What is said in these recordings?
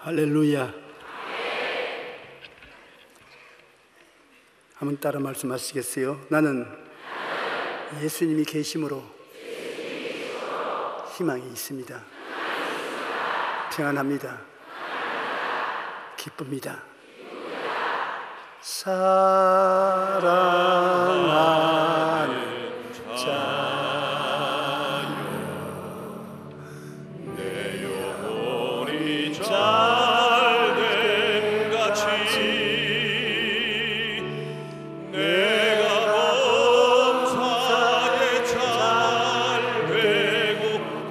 할렐루야. 한번 따라 말씀하시겠어요? 나는 예수님이 계심으로 희망이 있습니다. 평안합니다. 기쁩니다. 사랑하는 자여, 내 영혼이 잘됨 같이 내가 범사에 잘되고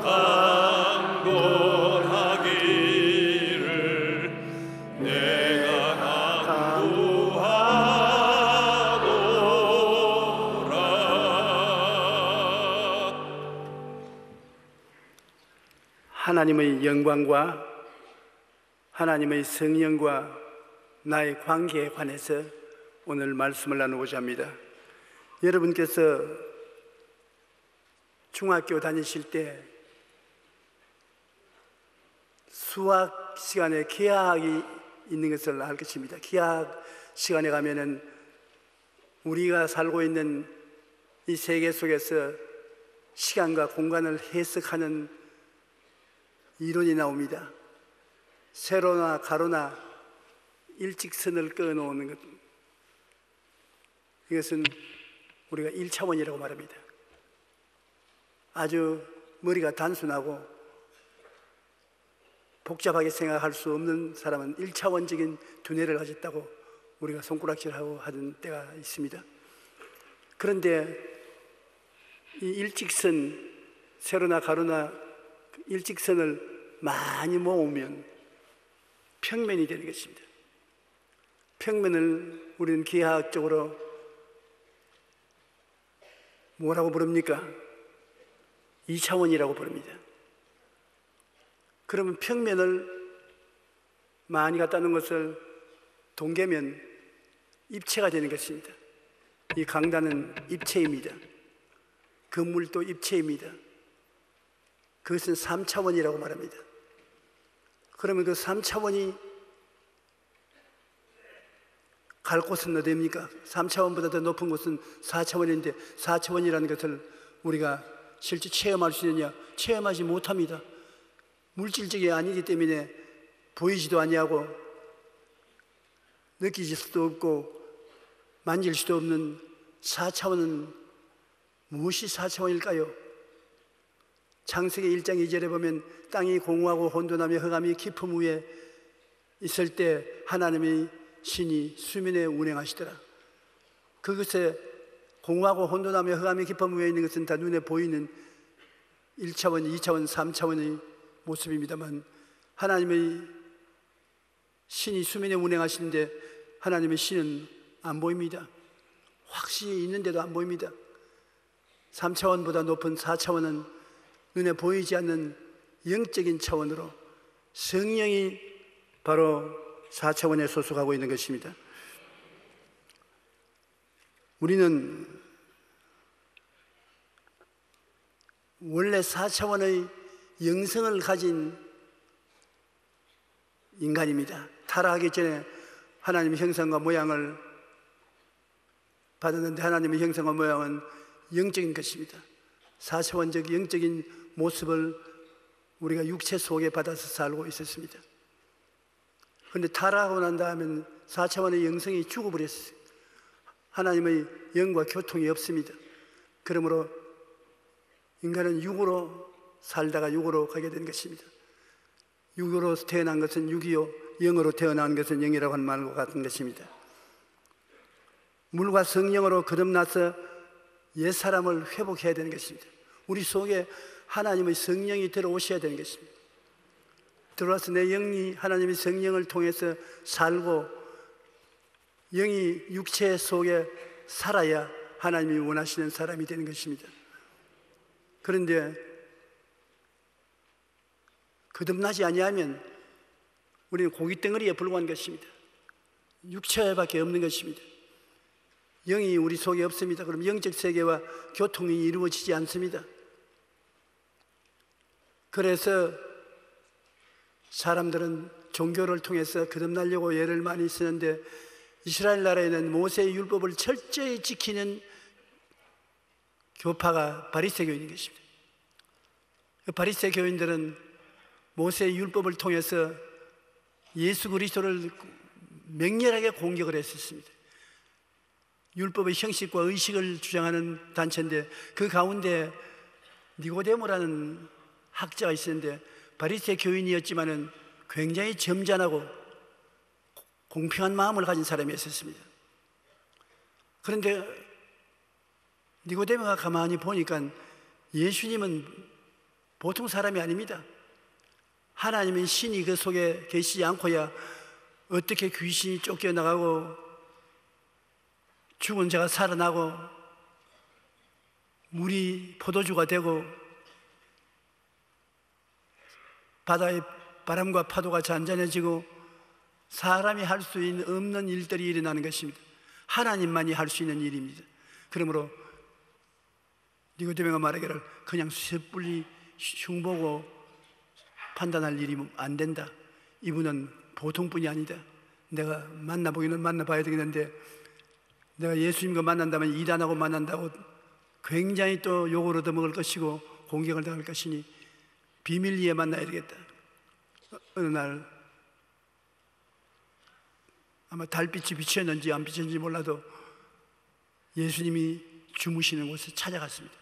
강건하기를 내가 하나님의 영광과 하나님의 성령과 나의 관계에 관해서 오늘 말씀을 나누고자 합니다. 여러분께서 중학교 다니실 때 수학 시간에 기하학이 있는 것을 알 것입니다. 기하학 시간에 가면은 우리가 살고 있는 이 세계 속에서 시간과 공간을 해석하는 이론이 나옵니다. 세로나 가로나 일직선을 그어놓는 것, 이것은 우리가 1차원이라고 말합니다. 아주 머리가 단순하고 복잡하게 생각할 수 없는 사람은 1차원적인 두뇌를 가졌다고 우리가 손가락질하고 하던 때가 있습니다. 그런데 이 일직선, 세로나 가로나 일직선을 많이 모으면 평면이 되는 것입니다. 평면을 우리는 기하학적으로 뭐라고 부릅니까? 2차원이라고 부릅니다. 그러면 평면을 많이 갖다 놓은 것을 동계면 입체가 되는 것입니다. 이 강단은 입체입니다. 건물도 입체입니다. 그것은 3차원이라고 말합니다. 그러면 그 3차원이 갈 곳은 어디입니까? 3차원보다 더 높은 곳은 4차원인데 4차원이라는 것을 우리가 실제 체험할 수 있느냐? 체험하지 못합니다. 물질적이 아니기 때문에 보이지도 아니하고 느끼질 수도 없고 만질 수도 없는 4차원은 무엇이 4차원일까요? 창세기 1장 2절에 보면 땅이 공허하고 혼돈하며 흑암이 깊음 위에 있을 때 하나님의 신이 수면에 운행하시더라. 그것에 공허하고 혼돈하며 흑암이 깊음 위에 있는 것은 다 눈에 보이는 1차원, 2차원, 3차원의 모습입니다만 하나님의 신이 수면에 운행하시는데 하나님의 신은 안 보입니다. 확실히 있는데도 안 보입니다. 3차원보다 높은 4차원은 눈에 보이지 않는 영적인 차원으로 성령이 바로 4차원에 소속하고 있는 것입니다. 우리는 원래 4차원의 영성을 가진 인간입니다. 타락하기 전에 하나님의 형상과 모양을 받았는데 하나님의 형상과 모양은 영적인 것입니다. 4차원적 영적인 모습을 우리가 육체 속에 받아서 살고 있었습니다. 그런데 타락하고 난 다음에 4차원의 영성이 죽어버렸어요. 하나님의 영과 교통이 없습니다. 그러므로 인간은 육으로 살다가 육으로 가게 된 것입니다. 육으로 태어난 것은 육이요, 영으로 태어난 것은 영이라고 하는 말과 같은 것입니다. 물과 성령으로 거듭나서 옛사람을 회복해야 되는 것입니다. 우리 속에 하나님의 성령이 들어오셔야 되는 것입니다. 들어와서 내 영이 하나님의 성령을 통해서 살고 영이 육체 속에 살아야 하나님이 원하시는 사람이 되는 것입니다. 그런데 거듭나지 아니하면 우리는 고깃덩어리에 불과한 것입니다. 육체밖에 없는 것입니다. 영이 우리 속에 없습니다. 그럼 영적 세계와 교통이 이루어지지 않습니다. 그래서 사람들은 종교를 통해서 거듭나려고 예를 많이 쓰는데 이스라엘 나라에는 모세의 율법을 철저히 지키는 교파가 바리새교인인 것입니다. 바리새 교인들은 모세의 율법을 통해서 예수 그리스도를 맹렬하게 공격을 했었습니다. 율법의 형식과 의식을 주장하는 단체인데 그 가운데 니고데모라는 학자가 있었는데 바리새 교인이었지만은 굉장히 점잖하고 공평한 마음을 가진 사람이었습니다. 그런데 니고데모가 가만히 보니까 예수님은 보통 사람이 아닙니다. 하나님의 신이 그 속에 계시지 않고야 어떻게 귀신이 쫓겨나가고 죽은 자가 살아나고 물이 포도주가 되고 바다의 바람과 파도가 잔잔해지고 사람이 할 수 없는 일들이 일어나는 것입니다. 하나님만이 할 수 있는 일입니다. 그러므로 니고데모가 말하기를 그냥 섣불리 흉보고 판단할 일이 안 된다. 이분은 보통 분이 아니다. 내가 만나보기는 만나봐야 되겠는데 내가 예수님과 만난다면 일 안 하고 만난다고 굉장히 또 욕을 얻어먹을 것이고 공격을 당할 것이니 비밀리에 만나야 되겠다. 어느 날 아마 달빛이 비쳤는지 안 비쳤는지 몰라도 예수님이 주무시는 곳에 찾아갔습니다.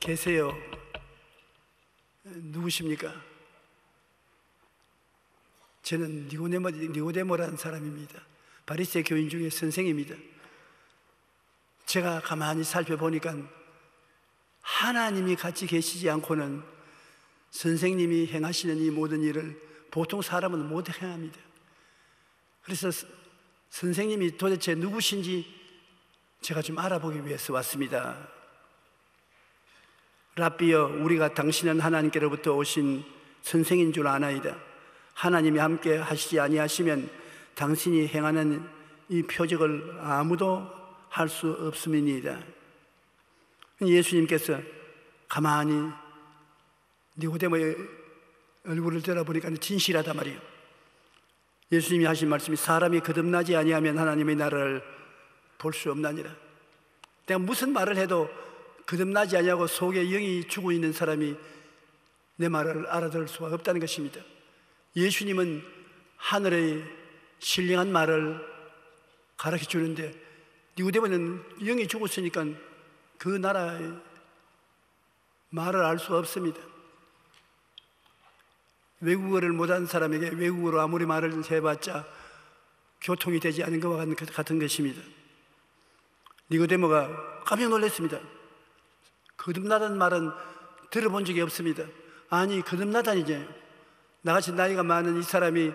계세요. 누구십니까? 저는 니고데모라는 사람입니다. 바리새 교인 중에 선생입니다. 제가 가만히 살펴보니까 하나님이 같이 계시지 않고는 선생님이 행하시는 이 모든 일을 보통 사람은 못 행합니다. 그래서 선생님이 도대체 누구신지 제가 좀 알아보기 위해서 왔습니다. 랍비여, 우리가 당신은 하나님께로부터 오신 선생인 줄 아나이다. 하나님이 함께 하시지 아니하시면 당신이 행하는 이 표적을 아무도 할 수 없음이니이다. 예수님께서 가만히 니고데모의 얼굴을 들어보니까 진실하단 말이에요. 예수님이 하신 말씀이 사람이 거듭나지 아니하면 하나님의 나라를 볼 수 없나니라. 내가 무슨 말을 해도 거듭나지 아니하고 속에 영이 죽어 있는 사람이 내 말을 알아들을 수가 없다는 것입니다. 예수님은 하늘의 신령한 말을 가르쳐 주는데 니고데모는 영이 죽었으니까 그 나라의 말을 알 수 없습니다. 외국어를 못하는 사람에게 외국어로 아무리 말을 해봤자 교통이 되지 않은 것과 같은 것입니다. 니고데모가 깜짝 놀랐습니다. 거듭나다는 말은 들어본 적이 없습니다. 아니, 거듭나다니죠. 나같이 나이가 많은 이 사람이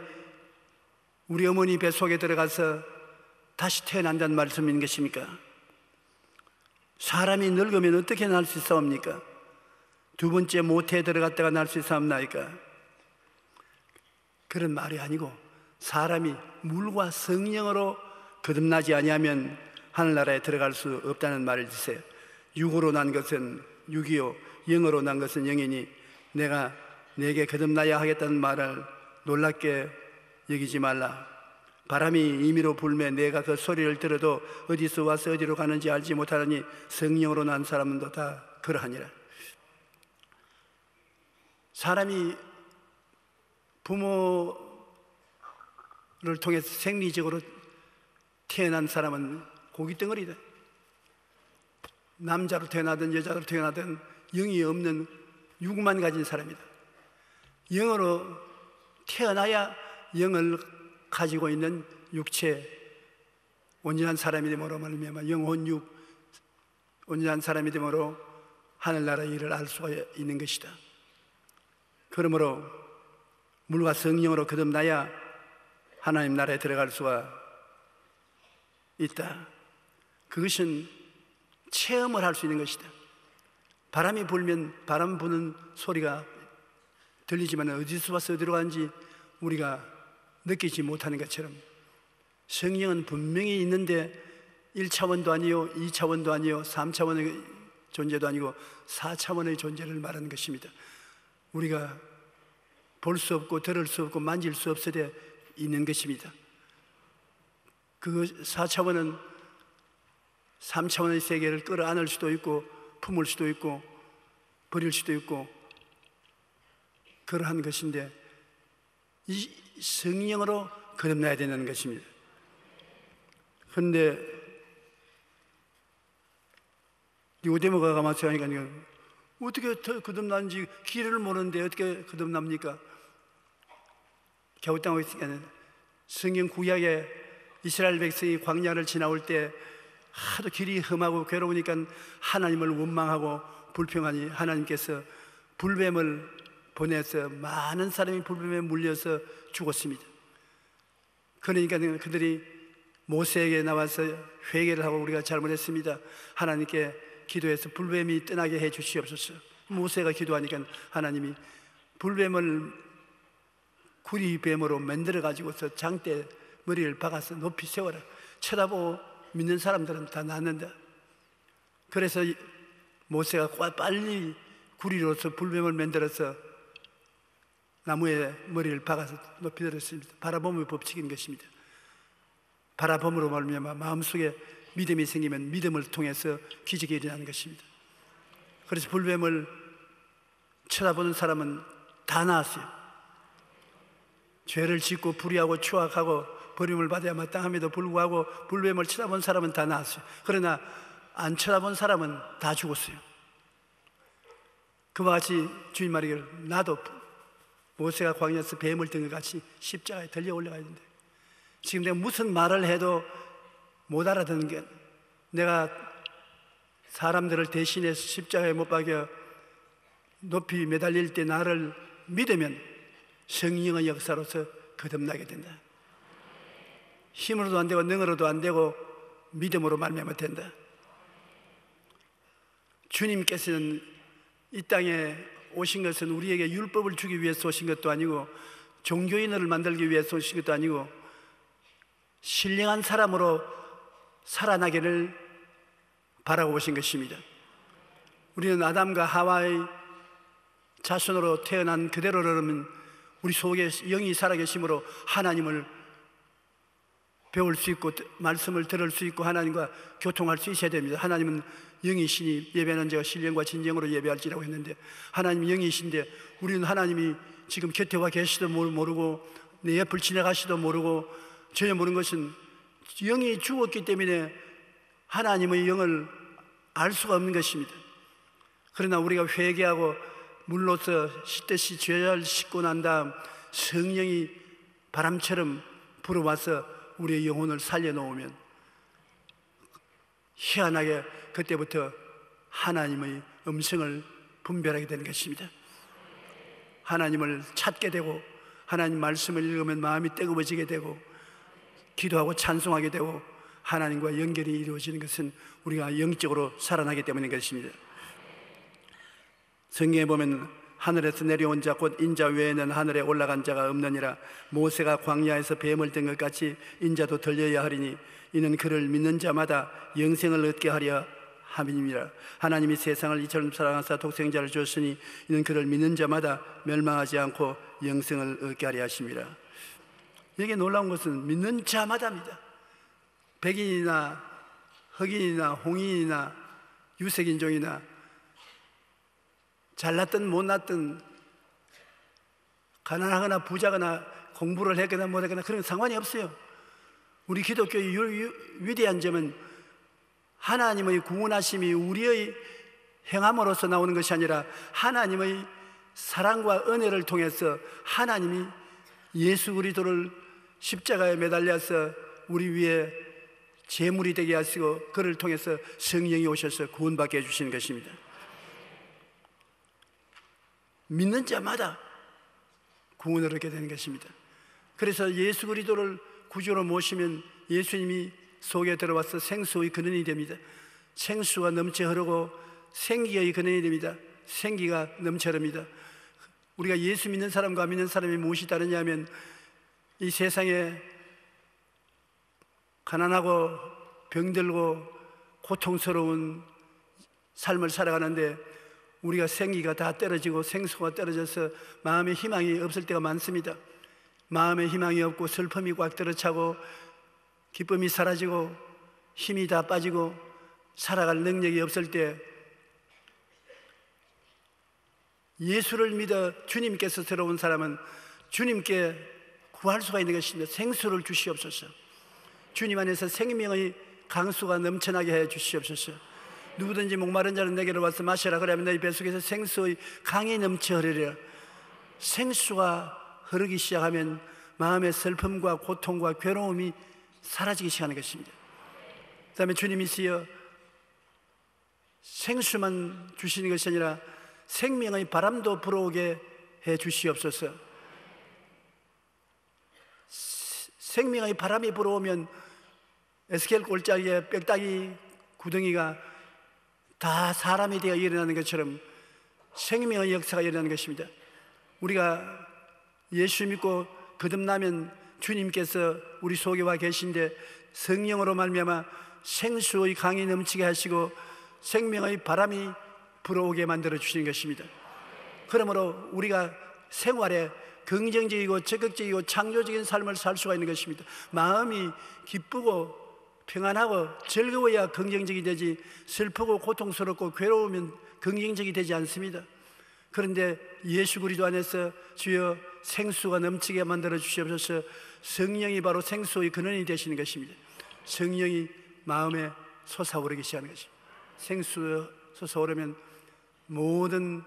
우리 어머니 뱃속에 들어가서 다시 태어난다는 말씀인 것입니까? 사람이 늙으면 어떻게 날 수 있사옵니까? 두 번째 모태에 들어갔다가 날 수 있사옵나이까? 그런 말이 아니고 사람이 물과 성령으로 거듭나지 아니하면 하늘나라에 들어갈 수 없다는 말을 주세요. 육으로 난 것은 육이요 영으로 난 것은 영이니 내가 내게 거듭나야 하겠다는 말을 놀랍게 여기지 말라. 바람이 임의로 불매 내가 그 소리를 들어도 어디서 와서 어디로 가는지 알지 못하니 성령으로 난 사람도 다 그러하니라. 사람이 부모를 통해서 생리적으로 태어난 사람은 고깃덩어리다. 남자로 태어나든 여자로 태어나든 영이 없는 육만 가진 사람이다. 영으로 태어나야 영을 가지고 있는 육체, 온전한 사람이 됨으로 말미암아 영혼육, 온전한 사람이 됨으로 하늘나라의 일을 알 수가 있는 것이다. 그러므로 물과 성령으로 거듭나야 하나님 나라에 들어갈 수가 있다. 그것은 체험을 할 수 있는 것이다. 바람이 불면 바람 부는 소리가 들리지만 어디서 와서 어디로 가는지 우리가 느끼지 못하는 것처럼 성령은 분명히 있는데 1차원도 아니요 2차원도 아니요 3차원의 존재도 아니고 4차원의 존재를 말하는 것입니다. 우리가 볼 수 없고 들을 수 없고 만질 수 없으되 있는 것입니다. 그 4차원은 3차원의 세계를 끌어안을 수도 있고 품을 수도 있고 버릴 수도 있고 그러한 것인데 이 성령으로 거듭나야 되는 것입니다. 그런데 니고데모가 가만히 하니까 어떻게 거듭나는지 길을 모르는데 어떻게 거듭납니까? 갸우뚱하고 있으니까 성경 구약에 이스라엘 백성이 광야를 지나올 때 하도 길이 험하고 괴로우니까 하나님을 원망하고 불평하니 하나님께서 불뱀을 보내서 많은 사람이 불뱀에 물려서 죽었습니다. 그러니까 그들이 모세에게 나와서 회개를 하고 우리가 잘못했습니다, 하나님께 기도해서 불뱀이 떠나게 해 주시옵소서. 모세가 기도하니까 하나님이 불뱀을 구리뱀으로 만들어 가지고서 장대 머리를 박아서 높이 세워라. 쳐다보고 믿는 사람들은 다 낫는다. 그래서 모세가 빨리 구리로서 불뱀을 만들어서 나무에 머리를 박아서 높이 들었습니다. 바라봄의 법칙인 것입니다. 바라봄으로 말미암아 마음속에 믿음이 생기면 믿음을 통해서 기적이 일어나는 것입니다. 그래서 불뱀을 쳐다보는 사람은 다 나았어요. 죄를 짓고 불의하고 추악하고 버림을 받아야 마땅함에도 불구하고 불뱀을 쳐다본 사람은 다 나았어요. 그러나 안 쳐다본 사람은 다 죽었어요. 그와 같이 주님 말이기를 나도 모세가 광야에서 뱀을 든 것 같이 십자가에 들려 올라가야 된다. 지금 내가 무슨 말을 해도 못 알아듣는 게, 내가 사람들을 대신해서 십자가에 못 박여 높이 매달릴 때 나를 믿으면 성령의 역사로서 거듭나게 된다. 힘으로도 안 되고 능으로도 안 되고 믿음으로 말미암아 된다. 주님께서는 이 땅에 오신 것은 우리에게 율법을 주기 위해서 오신 것도 아니고 종교인을 만들기 위해서 오신 것도 아니고 신령한 사람으로 살아나기를 바라고 오신 것입니다. 우리는 아담과 하와의 자손으로 태어난 그대로라면 우리 속에 영이 살아계심으로 하나님을 배울 수 있고 말씀을 들을 수 있고 하나님과 교통할 수 있어야 됩니다. 하나님은 영이시니 예배하는 자가 신령과 진정으로 예배할지라고 했는데 하나님이 영이신데 우리는 하나님이 지금 곁에 와 계시도 모르고 내 옆을 지나가시도 모르고 전혀 모르는 것은 영이 죽었기 때문에 하나님의 영을 알 수가 없는 것입니다. 그러나 우리가 회개하고 물로서 씻듯이 죄를 씻고 난 다음 성령이 바람처럼 불어와서 우리의 영혼을 살려놓으면 희한하게 그때부터 하나님의 음성을 분별하게 되는 것입니다. 하나님을 찾게 되고 하나님 말씀을 읽으면 마음이 뜨거워지게 되고 기도하고 찬송하게 되고 하나님과 연결이 이루어지는 것은 우리가 영적으로 살아나기 때문인 것입니다. 성경에 보면 하늘에서 내려온 자 곧 인자 외에는 하늘에 올라간 자가 없느니라. 모세가 광야에서 뱀을 든 것 같이 인자도 들려야 하리니 이는 그를 믿는 자마다 영생을 얻게 하려 함이니라. 하나님이 세상을 이처럼 사랑하사 독생자를 주었으니 이는 그를 믿는 자마다 멸망하지 않고 영생을 얻게 하려 하심이라. 여기 놀라운 것은 믿는 자마다입니다. 백인이나 흑인이나 홍인이나 유색인종이나 잘났든 못났든 가난하거나 부자거나 공부를 했거나 못했거나 그런 상관이 없어요. 우리 기독교의 위대한 점은 하나님의 구원하심이 우리의 행함으로서 나오는 것이 아니라 하나님의 사랑과 은혜를 통해서 하나님이 예수 그리스도를 십자가에 매달려서 우리 위에 제물이 되게 하시고 그를 통해서 성령이 오셔서 구원받게 해주시는 것입니다. 믿는 자마다 구원을 얻게 되는 것입니다. 그래서 예수 그리스도를 구주로 모시면 예수님이 속에 들어와서 생수의 근원이 됩니다. 생수가 넘쳐 흐르고 생기의 근원이 됩니다. 생기가 넘쳐 흐릅니다. 우리가 예수 믿는 사람과 믿는 사람이 무엇이 다르냐면 이 세상에 가난하고 병들고 고통스러운 삶을 살아가는데 우리가 생기가 다 떨어지고 생수가 떨어져서 마음의 희망이 없을 때가 많습니다. 마음의 희망이 없고 슬픔이 꽉 들어차고 기쁨이 사라지고 힘이 다 빠지고 살아갈 능력이 없을 때 예수를 믿어 주님께서 들어온 사람은 주님께 구할 수가 있는 것입니다. 생수를 주시옵소서. 주님 안에서 생명의 강수가 넘쳐나게 해 주시옵소서. 누구든지 목마른 자는 내게로 와서 마시라. 그러면 너희 뱃속에서 생수의 강이 넘쳐 흐르리라. 생수가 흐르기 시작하면 마음의 슬픔과 고통과 괴로움이 사라지기 시작하는 것입니다. 그 다음에 주님이시여 생수만 주시는 것이 아니라 생명의 바람도 불어오게 해 주시옵소서. 생명의 바람이 불어오면 에스겔 골짜기에 뼈다귀 구덩이가 다 사람에 대해 일어나는 것처럼 생명의 역사가 일어나는 것입니다. 우리가 예수 믿고 거듭나면 주님께서 우리 속에 와 계신데 성령으로 말미암아 생수의 강이 넘치게 하시고 생명의 바람이 불어오게 만들어 주시는 것입니다. 그러므로 우리가 생활에 긍정적이고 적극적이고 창조적인 삶을 살 수가 있는 것입니다. 마음이 기쁘고 평안하고 즐거워야 긍정적이 되지, 슬프고 고통스럽고 괴로우면 긍정적이 되지 않습니다. 그런데 예수 그리스도 안에서 주여 생수가 넘치게 만들어 주시옵소서. 성령이 바로 생수의 근원이 되시는 것입니다. 성령이 마음에 솟아오르기 시작하는 것입니다. 생수 솟아오르면 모든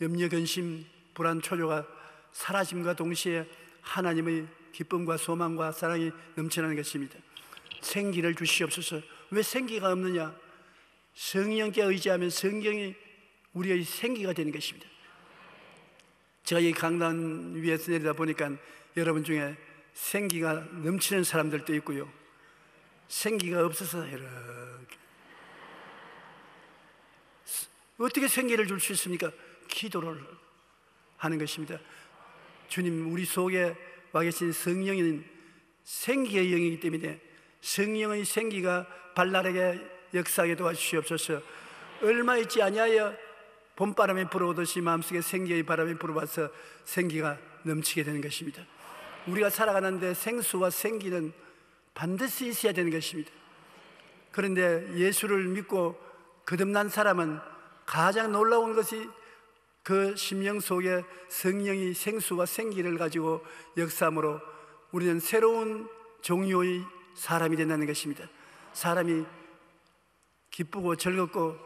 염려, 근심, 불안, 초조가 사라짐과 동시에 하나님의 기쁨과 소망과 사랑이 넘쳐나는 것입니다. 생기를 주시옵소서. 왜 생기가 없느냐? 성령께 의지하면 성경이 우리의 생기가 되는 것입니다. 제가 이 강단 위에서 내리다 보니까 여러분 중에 생기가 넘치는 사람들도 있고요, 생기가 없어서 이렇게 어떻게 생기를 줄 수 있습니까? 기도를 하는 것입니다. 주님, 우리 속에 와 계신 성령은 생기의 영이기 때문에 성령의 생기가 발랄하게 역사하게 도와주시옵소서. 얼마 있지 아니하여 봄바람이 불어오듯이 마음속에 생기의 바람이 불어와서 생기가 넘치게 되는 것입니다. 우리가 살아가는데 생수와 생기는 반드시 있어야 되는 것입니다. 그런데 예수를 믿고 거듭난 사람은 가장 놀라운 것이 그 심령 속에 성령이 생수와 생기를 가지고 역사함으로 우리는 새로운 종류의 사람이 된다는 것입니다. 사람이 기쁘고 즐겁고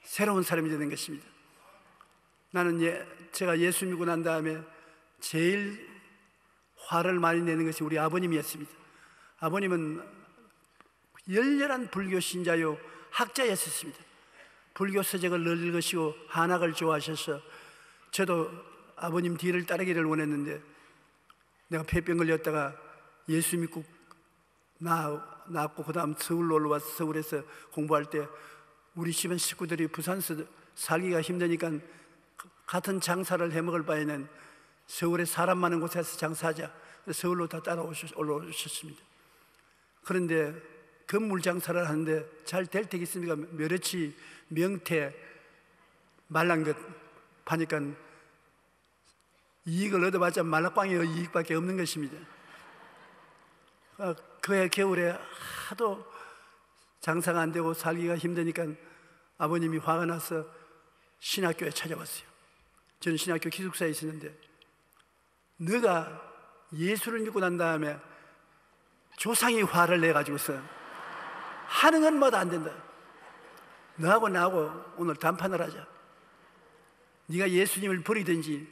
새로운 사람이 되는 것입니다. 나는 제가 예수 믿고 난 다음에 제일 화를 많이 내는 것이 우리 아버님이었습니다. 아버님은 열렬한 불교 신자요 학자였습니다. 불교 서적을 늘 읽으시고 한학을 좋아하셔서 저도 아버님 뒤를 따르기를 원했는데, 내가 폐병 걸렸다가 예수 믿고 낳았고 그 다음 서울로 올라와서 서울에서 공부할 때 우리 집안 식구들이 부산서 살기가 힘드니까 같은 장사를 해먹을 바에는 서울에 사람 많은 곳에서 장사하자, 서울로 다 올라오셨습니다. 그런데 건물 장사를 하는데 잘 될 테겠습니까? 멸치, 명태, 말란 것 파니까 이익을 얻어봤자 말라꽝의 이익밖에 없는 것입니다. 그해 겨울에 하도 장사가 안 되고 살기가 힘드니까 아버님이 화가 나서 신학교에 찾아왔어요. 저는 신학교 기숙사에 있었는데, 너가 예수를 믿고 난 다음에 조상이 화를 내가지고서 하는 건 뭐도 안 된다. 너하고 나하고 오늘談판을 하자. 네가 예수님을 버리든지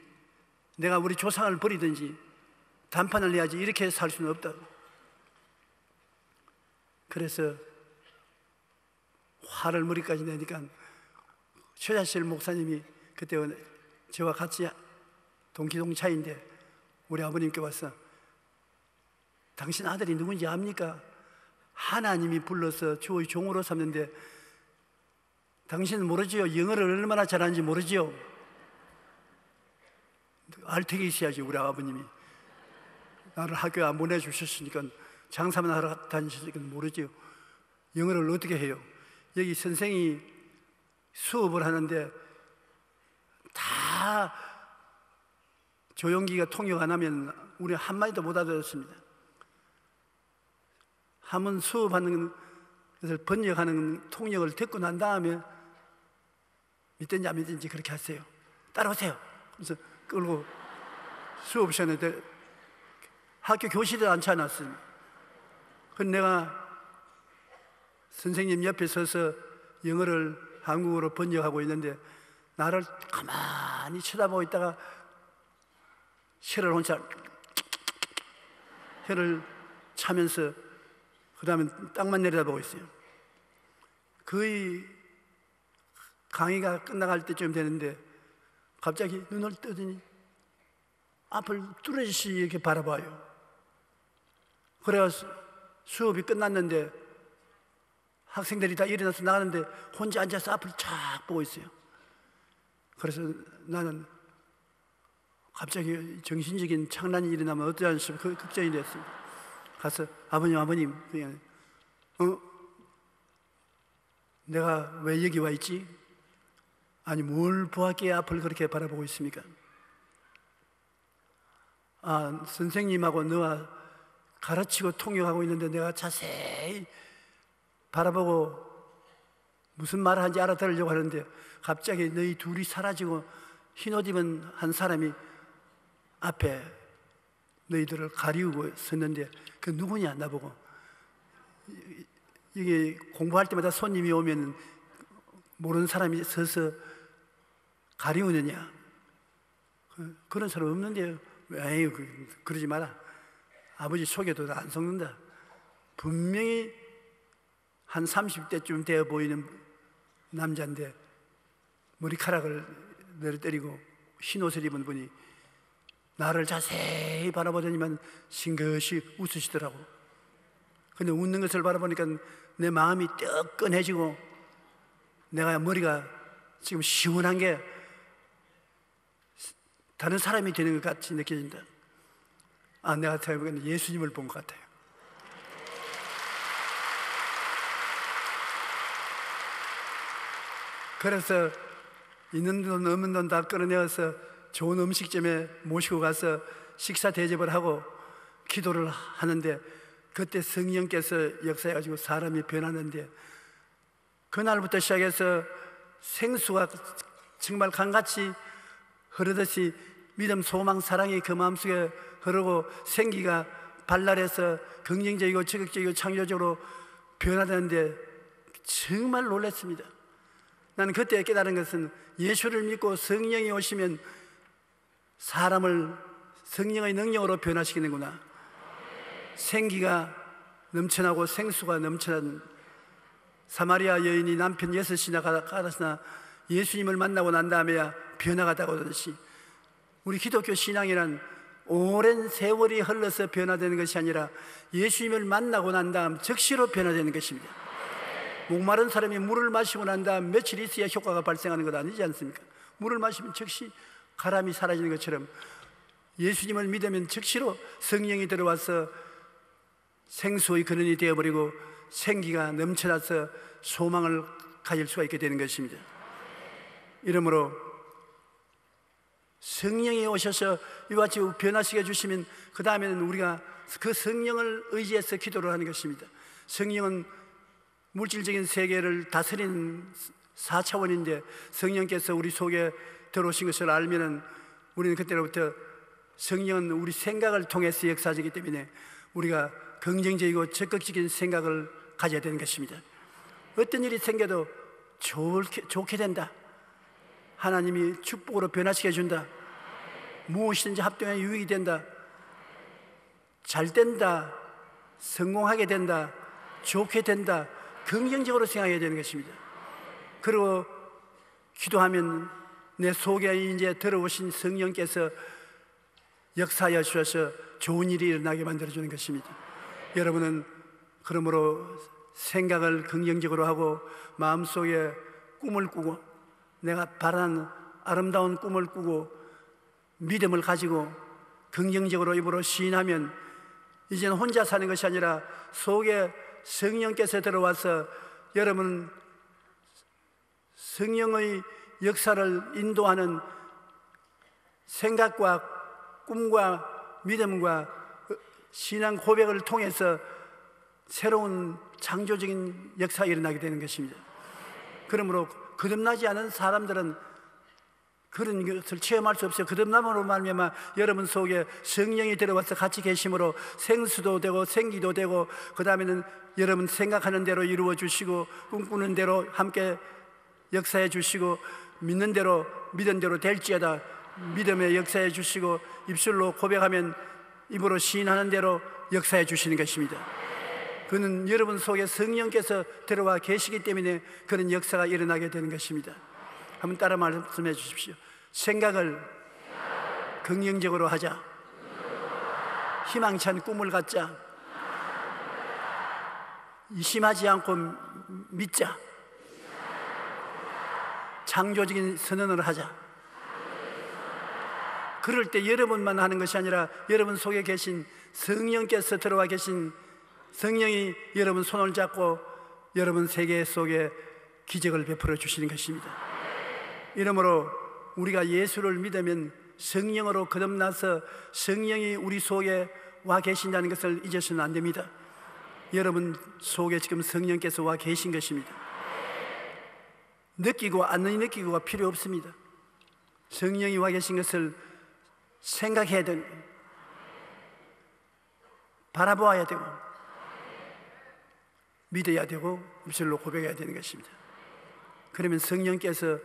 내가 우리 조상을 버리든지談판을 해야지, 이렇게 살 수는 없다고. 그래서 화를 머리까지 내니까 최자실 목사님이 그때 저와 같이 동기동차인데 우리 아버님께 와서, 당신 아들이 누군지 압니까? 하나님이 불러서 주의 종으로 삼는데 당신은 모르지요? 영어를 얼마나 잘하는지 모르지요? 알턱이 있어야지. 우리 아버님이 나를 학교에 안 보내주셨으니까, 장사만 하러 다니셨으니까 모르지요. 영어를 어떻게 해요? 여기 선생이 수업을 하는데 다 조용기가 통역 안 하면 우리 한마디도 못 알아들었습니다. 한번 수업하는 것을 번역하는 통역을 듣고 난 다음에 믿든지 안 믿든지 그렇게 하세요. 따라오세요. 그래서 끌고 수업 시간에 학교 교실에 앉혀놨습니다. 그래서 내가 선생님 옆에 서서 영어를 한국어로 번역하고 있는데 나를 가만히 쳐다보고 있다가 혀를 차면서 그 다음에 땅만 내려다보고 있어요. 거의 강의가 끝나갈 때쯤 되는데 갑자기 눈을 뜨더니 앞을 뚜렷이 이렇게 바라봐요. 그래서 수업이 끝났는데 학생들이 다 일어나서 나가는데 혼자 앉아서 앞을 쫙 보고 있어요. 그래서 나는 갑자기 정신적인 착란이 일어나면 어떠한 싶어 걱정이 됐습니다. 가서 아버님 그냥 내가 왜 여기 와 있지? 아니 뭘 보았기에 앞을 그렇게 바라보고 있습니까? 아, 선생님하고 너와 가르치고 통역하고 있는데 내가 자세히 바라보고 무슨 말을 하는지 알아들으려고 하는데 갑자기 너희 둘이 사라지고 흰옷 입은 한 사람이 앞에 너희들을 가리우고 섰는데 그 누구냐 나보고. 이게 공부할 때마다 손님이 오면 모르는 사람이 서서 가리우느냐, 그런 사람 없는데요. 에이, 그러지 마라. 아버지 속에도 안 속는다. 분명히 한 30대쯤 되어 보이는 남자인데 머리카락을 내려때리고 흰 옷을 입은 분이 나를 자세히 바라보더니만 싱긋이 웃으시더라고. 근데 웃는 것을 바라보니까 내 마음이 뜨끈해지고 내가 머리가 지금 시원한 게 다른 사람이 되는 것 같이 느껴진다. 아, 내가 생각해보니까 예수님을 본 것 같아요. 그래서 있는 돈 없는 돈 다 끌어내어서 좋은 음식점에 모시고 가서 식사 대접을 하고 기도를 하는데 그때 성령께서 역사해가지고 사람이 변하는데 그날부터 시작해서 생수가 정말 강같이 흐르듯이 믿음, 소망, 사랑이 그 마음속에 흐르고 생기가 발랄해서 긍정적이고 적극적이고 창조적으로 변화되는데 정말 놀랐습니다. 나는 그때 깨달은 것은 예수를 믿고 성령이 오시면 사람을 성령의 능력으로 변화시키는구나. 생기가 넘쳐나고 생수가 넘쳐난 사마리아 여인이 남편 6이나 가다스나 예수님을 만나고 난 다음에야 변화가 되고 그러듯이 우리 기독교 신앙이란 오랜 세월이 흘러서 변화되는 것이 아니라 예수님을 만나고 난 다음 즉시로 변화되는 것입니다. 목마른 사람이 물을 마시고 난 다음 며칠 있어야 효과가 발생하는 것 아니지 않습니까? 물을 마시면 즉시 가람이 사라지는 것처럼 예수님을 믿으면 즉시로 성령이 들어와서 생수의 근원이 되어버리고 생기가 넘쳐나서 소망을 가질 수가 있게 되는 것입니다. 이러므로 성령이 오셔서 이와 같이 변화시켜 주시면 그 다음에는 우리가 그 성령을 의지해서 기도를 하는 것입니다. 성령은 물질적인 세계를 다스리는 4차원인데 성령께서 우리 속에 들어오신 것을 알면은 우리는 그때로부터 성령은 우리 생각을 통해서 역사하기 때문에 우리가 긍정적이고 적극적인 생각을 가져야 되는 것입니다. 어떤 일이 생겨도 좋게 된다. 하나님이 축복으로 변화시켜 준다. 무엇이든지 합동에 유익이 된다. 잘 된다. 성공하게 된다. 좋게 된다. 긍정적으로 생각해야 되는 것입니다. 그리고 기도하면 내 속에 이제 들어오신 성령께서 역사하여 주셔서 좋은 일이 일어나게 만들어주는 것입니다. 여러분은 그러므로 생각을 긍정적으로 하고 마음속에 꿈을 꾸고 내가 바라는 아름다운 꿈을 꾸고 믿음을 가지고 긍정적으로 입으로 시인하면 이제는 혼자 사는 것이 아니라 속에 성령께서 들어와서 여러분 성령의 역사를 인도하는 생각과 꿈과 믿음과 신앙 고백을 통해서 새로운 창조적인 역사가 일어나게 되는 것입니다. 그러므로 거듭나지 않은 사람들은 그런 것을 체험할 수 없어요. 거듭남으로 말미암아 여러분 속에 성령이 들어와서 같이 계심으로 생수도 되고 생기도 되고, 그 다음에는 여러분 생각하는 대로 이루어 주시고, 꿈꾸는 대로 함께 역사해 주시고, 믿는 대로 믿은 대로 될지어다 믿음의 역사해 주시고, 입술로 고백하면 입으로 시인하는 대로 역사해 주시는 것입니다. 그는 여러분 속에 성령께서 들어와 계시기 때문에 그런 역사가 일어나게 되는 것입니다. 한번 따라 말씀해 주십시오. 생각을 긍정적으로 하자. 희망찬 꿈을 갖자. 의심하지 않고 믿자. 창조적인 선언을 하자. 그럴 때 여러분만 하는 것이 아니라 여러분 속에 계신 성령께서 들어와 계신 성령이 여러분 손을 잡고 여러분 세계 속에 기적을 베풀어 주시는 것입니다. 이러므로 우리가 예수를 믿으면 성령으로 거듭나서 성령이 우리 속에 와 계신다는 것을 잊어서는 안 됩니다. 여러분 속에 지금 성령께서 와 계신 것입니다. 느끼고 안 느끼고가 필요 없습니다. 성령이 와 계신 것을 생각해야 되고, 바라보아야 되고, 믿어야 되고, 입술로 고백해야 되는 것입니다. 그러면 성령께서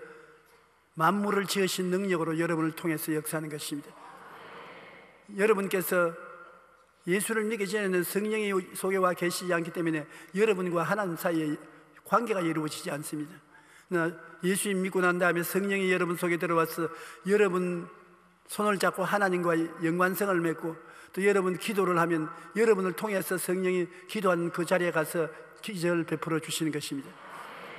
만물을 지으신 능력으로 여러분을 통해서 역사하는 것입니다. 여러분께서 예수를 믿기 전에는 성령이 속에 와 계시지 않기 때문에 여러분과 하나님 사이에 관계가 이루어지지 않습니다. 예수님 믿고 난 다음에 성령이 여러분 속에 들어와서 여러분 손을 잡고 하나님과 연관성을 맺고, 또 여러분 기도를 하면 여러분을 통해서 성령이 기도하는 그 자리에 가서 기적을 베풀어 주시는 것입니다.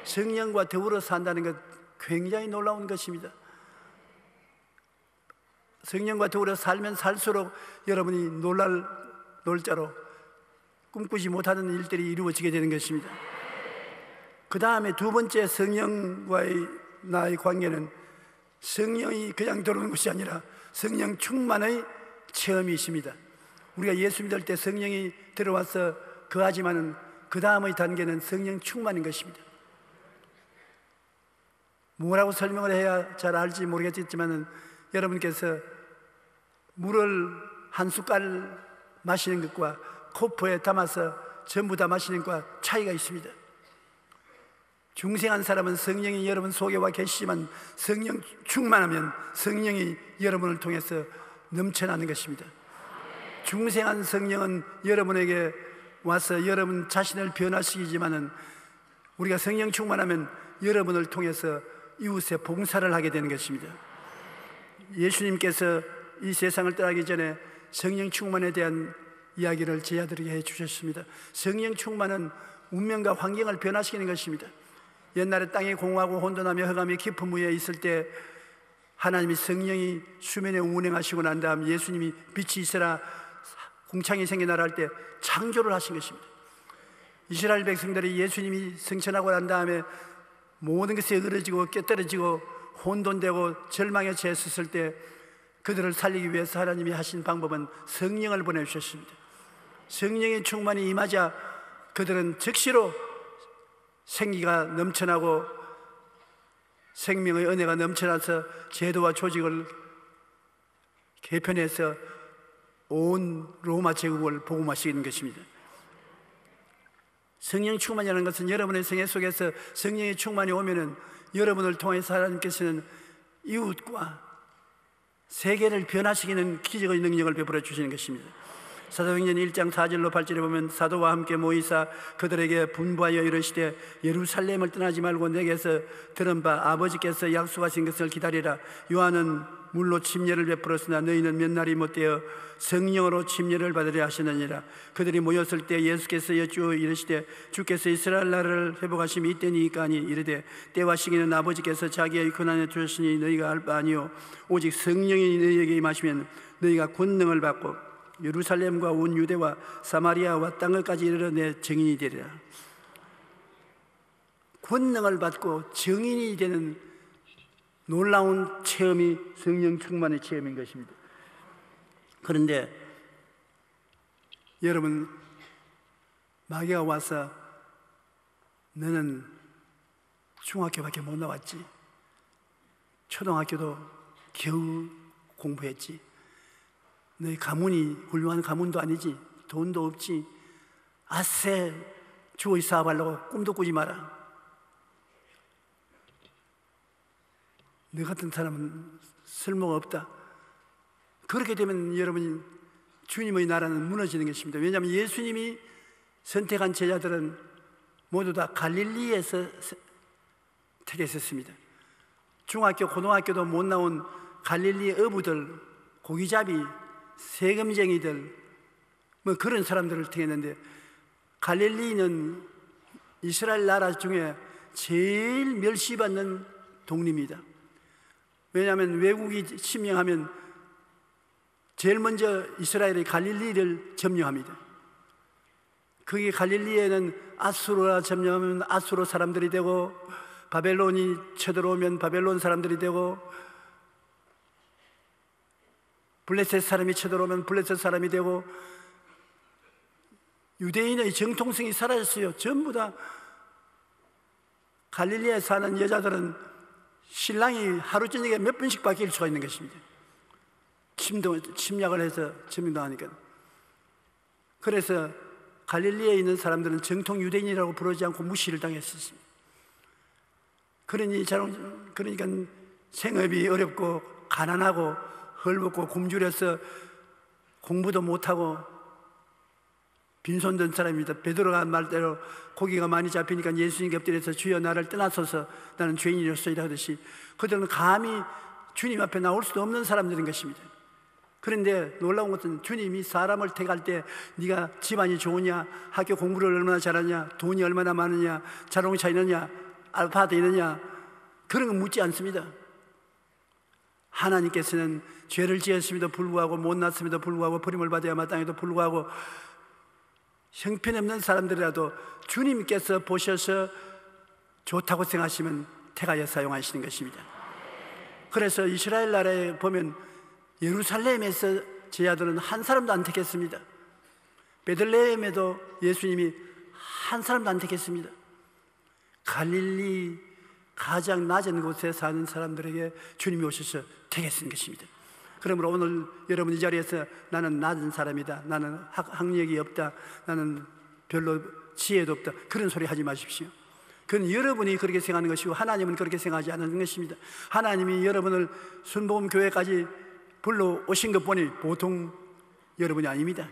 성령과 더불어 산다는 것 굉장히 놀라운 것입니다. 성령과 더불어 살면 살수록 여러분이 놀 자로 꿈꾸지 못하는 일들이 이루어지게 되는 것입니다. 그 다음에 두 번째 성령과의 나의 관계는 성령이 그냥 들어오는 것이 아니라 성령 충만의 체험이 있습니다. 우리가 예수 믿을 때 성령이 들어와서 거하지만은 그 다음의 단계는 성령 충만인 것입니다. 뭐라고 설명을 해야 잘 알지 모르겠지만은 여러분께서 물을 한 숟갈 마시는 것과 코프에 담아서 전부 다 마시는 것과 차이가 있습니다. 중생한 사람은 성령이 여러분 속에 와 계시지만 성령 충만하면 성령이 여러분을 통해서 넘쳐나는 것입니다. 중생한 성령은 여러분에게 와서 여러분 자신을 변화시키지만은 우리가 성령 충만하면 여러분을 통해서 이웃에 봉사를 하게 되는 것입니다. 예수님께서 이 세상을 떠나기 전에 성령 충만에 대한 이야기를 제자들에게 해주셨습니다. 성령 충만은 운명과 환경을 변화시키는 것입니다. 옛날에 땅이 공허하고 혼돈하며 흑암이 깊은 무에 있을 때 하나님이 성령이 수면에 운행하시고 난 다음 예수님이 빛이 있으라 공창이 생겨나라 할 때 창조를 하신 것입니다. 이스라엘 백성들이 예수님이 승천하고 난 다음에 모든 것이 어그러지고 깨떨어지고 혼돈되고 절망에 처했을 때 그들을 살리기 위해서 하나님이 하신 방법은 성령을 보내주셨습니다. 성령의 충만이 임하자 그들은 즉시로 생기가 넘쳐나고 생명의 은혜가 넘쳐나서 제도와 조직을 개편해서 온 로마 제국을 복음화시키는 것입니다. 성령 충만이라는 것은 여러분의 생애 속에서 성령의 충만이 오면은 여러분을 통해서 하나님께서는 이웃과 세계를 변화시키는 기적의 능력을 베풀어 주시는 것입니다. 사도행전 1장 4절로 8절에 보면 사도와 함께 모이사 그들에게 분부하여 이르시되 예루살렘을 떠나지 말고 내게서 들은 바 아버지께서 약속하신 것을 기다리라. 요한은 물로 침례를 베풀었으나 너희는 몇 날이 못되어 성령으로 침례를 받으려 하시느니라. 그들이 모였을 때 예수께서 여쭈어 이르시되 주께서 이스라엘 나라를 회복하심이 이때니까 하니 이르되 때와 시기는 아버지께서 자기의 권한에 주셨으니 너희가 알 바 아니요 오직 성령이 너희에게 임하시면 너희가 권능을 받고 예루살렘과 온 유대와 사마리아와 땅끝까지 이르러 내 증인이 되리라. 권능을 받고 증인이 되는 놀라운 체험이 성령 충만의 체험인 것입니다. 그런데 여러분, 마귀가 와서 너는 중학교밖에 못 나왔지, 초등학교도 겨우 공부했지, 너희 가문이 훌륭한 가문도 아니지, 돈도 없지, 아세 주의 사업하려고 꿈도 꾸지 마라, 너 같은 사람은 쓸모가 없다. 그렇게 되면 여러분, 주님의 나라는 무너지는 것입니다. 왜냐하면 예수님이 선택한 제자들은 모두 다 갈릴리에서 택했었습니다. 중학교, 고등학교도 못 나온 갈릴리 어부들, 고기잡이, 세금쟁이들, 뭐 그런 사람들을 택했는데, 갈릴리는 이스라엘 나라 중에 제일 멸시받는 동리입니다. 왜냐하면 외국이 침명하면 제일 먼저 이스라엘이 갈릴리를 점령합니다. 그게 갈릴리에는 아수르가 점령하면 아수르 사람들이 되고, 바벨론이 쳐들어오면 바벨론 사람들이 되고, 블레셋 사람이 쳐들어오면 블레셋 사람이 되고, 유대인의 정통성이 사라졌어요. 전부 다 갈릴리에 사는 여자들은 신랑이 하루 저녁에 몇 번씩 바뀔 수가 있는 것입니다. 침략을 해서 점령당하니까. 그래서 갈릴리에 있는 사람들은 정통 유대인이라고 부르지 않고 무시를 당했었습니다. 그러니까 생업이 어렵고 가난하고 헐벗고 굶주려서 공부도 못하고 빈손든 사람입니다. 베드로가 말대로 고기가 많이 잡히니까 예수님께 엎드려서 주여 나를 떠나소서 나는 죄인이로소이다 하듯이, 그들은 감히 주님 앞에 나올 수도 없는 사람들인 것입니다. 그런데 놀라운 것은 주님이 사람을 택할 때 네가 집안이 좋으냐, 학교 공부를 얼마나 잘하냐, 돈이 얼마나 많으냐, 자동차 있느냐, 아파트 있느냐, 그런 거 묻지 않습니다. 하나님께서는 죄를 지었음에도 불구하고, 못났음에도 불구하고, 버림을 받아야 마땅해도 불구하고, 형편없는 사람들이라도 주님께서 보셔서 좋다고 생각하시면 택하여 사용하시는 것입니다. 그래서 이스라엘 나라에 보면 예루살렘에서 제자들은 한 사람도 안 택했습니다. 베들레헴에도 예수님이 한 사람도 안 택했습니다. 갈릴리 가장 낮은 곳에 사는 사람들에게 주님이 오셔서 택했는 것입니다. 그러므로 오늘 여러분 이 자리에서 나는 낮은 사람이다, 나는 학력이 없다, 나는 별로 지혜도 없다, 그런 소리 하지 마십시오. 그건 여러분이 그렇게 생각하는 것이고 하나님은 그렇게 생각하지 않는 것입니다. 하나님이 여러분을 순복음 교회까지 불러오신 것 보니 보통 여러분이 아닙니다.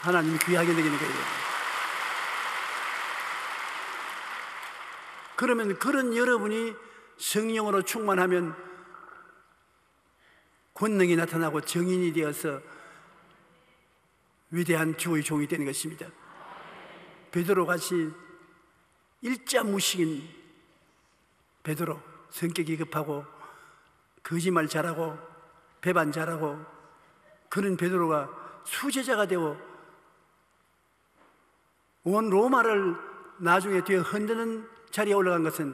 하나님이 귀하게 여기는 거예요. 그러면 그런 여러분이 성령으로 충만하면 권능이 나타나고 정인이 되어서 위대한 주의 종이 되는 것입니다. 베드로같이 일자무식인 베드로, 성격이 급하고 거짓말 잘하고 배반 잘하고 그런 베드로가 수제자가 되고 온 로마를 나중에 뒤에 흔드는 자리에 올라간 것은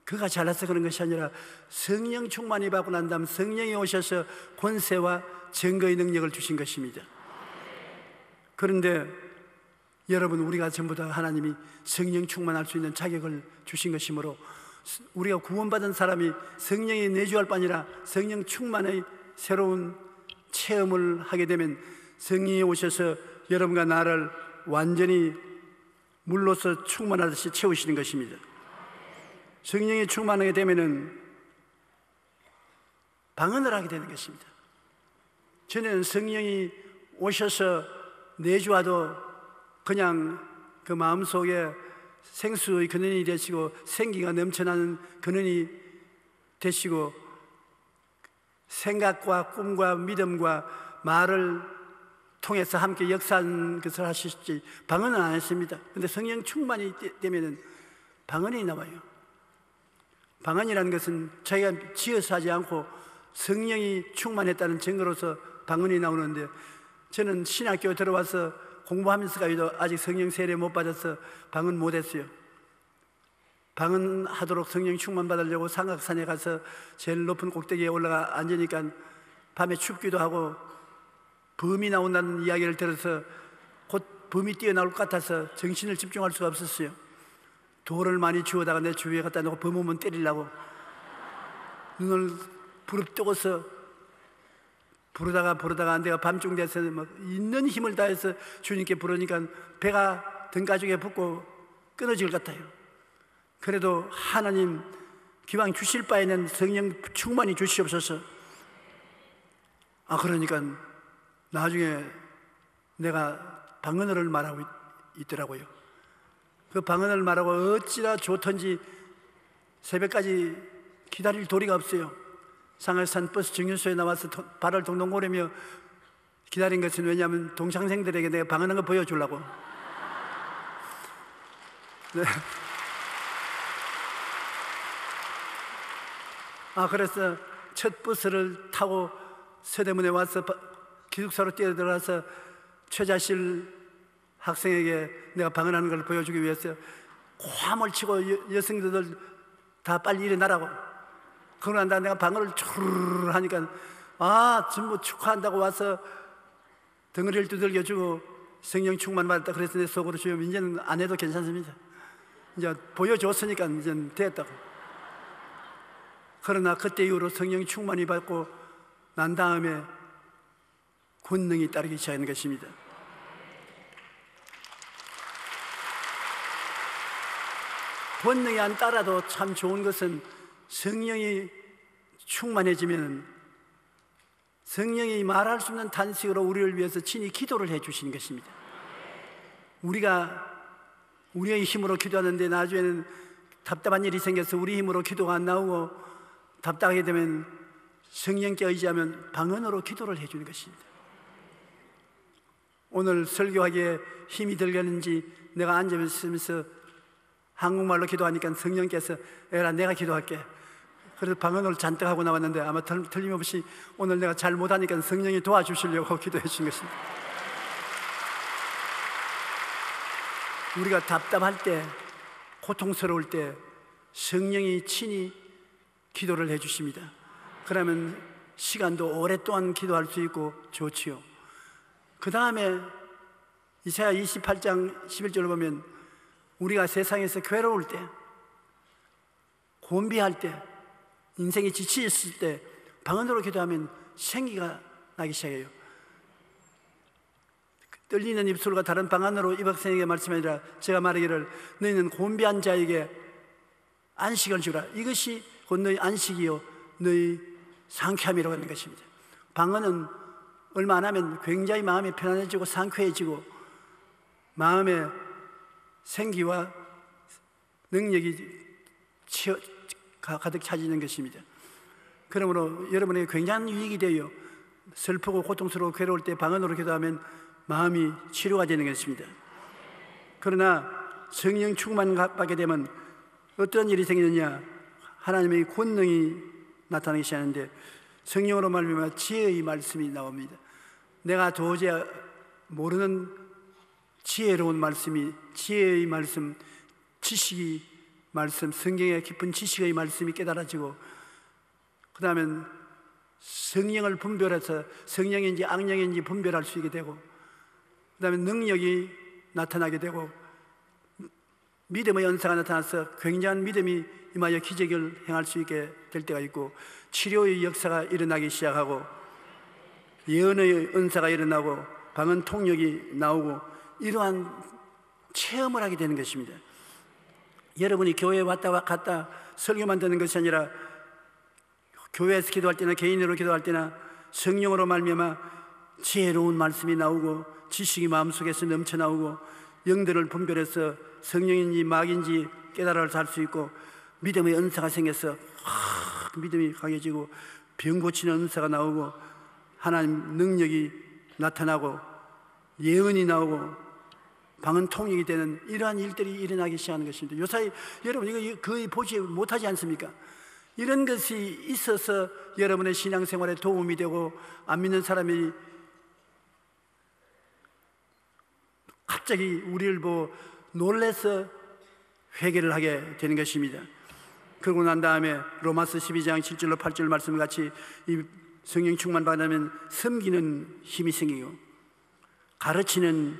그가 잘나서 그런 것이 아니라 성령 충만이 받고 난 다음 성령이 오셔서 권세와 증거의 능력을 주신 것입니다. 그런데 여러분, 우리가 전부 다 하나님이 성령 충만할 수 있는 자격을 주신 것이므로 우리가 구원받은 사람이 성령이 내주할 바니라 성령 충만의 새로운 체험을 하게 되면 성령이 오셔서 여러분과 나를 완전히 물로서 충만하듯이 채우시는 것입니다. 성령이 충만하게 되면은 방언을 하게 되는 것입니다. 전에는 성령이 오셔서 내주와도 그냥 그 마음속에 생수의 근원이 되시고 생기가 넘쳐나는 근원이 되시고 생각과 꿈과 믿음과 말을 통해서 함께 역사하는 것을 하시지 방언은 안 했습니다. 그런데 성령 충만이 되면은 방언이 나와요. 방언이라는 것은 자기가 지어서 하지 않고 성령이 충만했다는 증거로서 방언이 나오는데, 저는 신학교에 들어와서 공부하면서까지도 아직 성령 세례 못 받아서 방언 못 했어요. 방언하도록 성령 충만 받으려고 삼각산에 가서 제일 높은 꼭대기에 올라가 앉으니까 밤에 춥기도 하고 범이 나온다는 이야기를 들어서 곧 범이 뛰어나올 것 같아서 정신을 집중할 수가 없었어요. 돌을 많이 주워다가 내 주위에 갖다 놓고 범 오면 때리려고 눈을 부릅뜨고서 부르다가 내가 밤중 돼서 막 있는 힘을 다해서 주님께 부르니까 배가 등가죽에 붙고 끊어질 것 같아요. 그래도 하나님 기왕 주실 바에는 성령 충만히 주시옵소서. 그러니까 나중에 내가 방언어를 말하고 있더라고요. 그 방언을 말하고 어찌나 좋던지 새벽까지 기다릴 도리가 없어요. 상하산 버스 정류소에 나와서 발을 동동 고르며 기다린 것은 왜냐하면 동창생들에게 내가 방언한 거 보여주려고. 네. 그래서 첫 버스를 타고 서대문에 와서 기숙사로 뛰어들어가서 최자실 학생에게 내가 방언하는 걸 보여주기 위해서 고함을 치고 여성들 다 빨리 일어나라고. 그러고 난 다음에 내가 방언을 쭈르르 하니까 전부 축하한다고 와서 덩어리를 두들겨주고 성령 충만 받았다. 그래서 내 속으로 주여 이제는 안 해도 괜찮습니다. 이제 보여줬으니까 이제는 됐다고. 그러나 그때 이후로 성령 충만이 받고 난 다음에 권능이 따르기 시작하는 것입니다. 권능이 안 따라도 참 좋은 것은 성령이 충만해지면 성령이 말할 수 없는 탄식으로 우리를 위해서 친히 기도를 해 주시는 것입니다. 우리가 우리의 힘으로 기도하는데 나중에는 답답한 일이 생겨서 우리 힘으로 기도가 안 나오고 답답하게 되면 성령께 의지하면 방언으로 기도를 해 주는 것입니다. 오늘 설교하기에 힘이 들겠는지 내가 앉아있으면서 한국말로 기도하니까 성령께서 에라 내가 기도할게. 그래서 방언을 잔뜩 하고 나왔는데 아마 틀림없이 오늘 내가 잘 못하니까 성령이 도와주시려고 기도해 주신 것입니다. 우리가 답답할 때, 고통스러울 때 성령이 친히 기도를 해 주십니다. 그러면 시간도 오랫동안 기도할 수 있고 좋지요. 그 다음에 이사야 28장 11절을 보면 우리가 세상에서 괴로울 때, 곤비할 때, 인생이 지치있을 때 방언으로 기도하면 생기가 나기 시작해요. 떨리는 입술과 다른 방언으로 이 박사에게 말씀하니라 제가 말하기를 너희는 곤비한 자에게 안식을 주라. 이것이 곧 너희 안식이요 너희 상쾌함이라고 하는 것입니다. 방언은 얼마 안 하면 굉장히 마음이 편안해지고 상쾌해지고 마음의 생기와 능력이 가득 차지는 것입니다. 그러므로 여러분에게 굉장한 유익이 되어 슬프고 고통스러워 괴로울 때 방언으로 기도하면 마음이 치료가 되는 것입니다. 그러나 성령 충만 받게 되면 어떤 일이 생기느냐, 하나님의 권능이 나타나기 시작하는데 성령으로 말미암아 지혜의 말씀이 나옵니다. 내가 도저히 모르는 지혜로운 말씀이, 지혜의 말씀, 지식이 말씀, 성경의 깊은 지식의 말씀이 깨달아지고 그 다음에 성령을 분별해서 성령인지 악령인지 분별할 수 있게 되고 그 다음에 능력이 나타나게 되고 믿음의 은사가 나타나서 굉장한 믿음이 임하여 기적을 행할 수 있게 될 때가 있고 치료의 역사가 일어나기 시작하고 예언의 은사가 일어나고 방언 통역이 나오고 이러한 체험을 하게 되는 것입니다. 여러분이 교회에 왔다 갔다 설교만 듣는 것이 아니라 교회에서 기도할 때나 개인으로 기도할 때나 성령으로 말미암아 지혜로운 말씀이 나오고 지식이 마음속에서 넘쳐나오고 영들을 분별해서 성령인지 마귀인지 깨달아 살 수 있고 믿음의 은사가 생겨서 믿음이 강해지고 병 고치는 은사가 나오고 하나님 능력이 나타나고 예언이 나오고 방언 통역이 되는 이러한 일들이 일어나기 시작하는 것입니다. 요사이 여러분 이거 거의 보지 못하지 않습니까? 이런 것이 있어서 여러분의 신앙생활에 도움이 되고 안 믿는 사람이 갑자기 우리를 보고 놀라서 회개를 하게 되는 것입니다. 그러고 난 다음에 로마서 12장 7절로 8절 말씀 같이 이 성령 충만 받으면 섬기는 힘이 생기고, 가르치는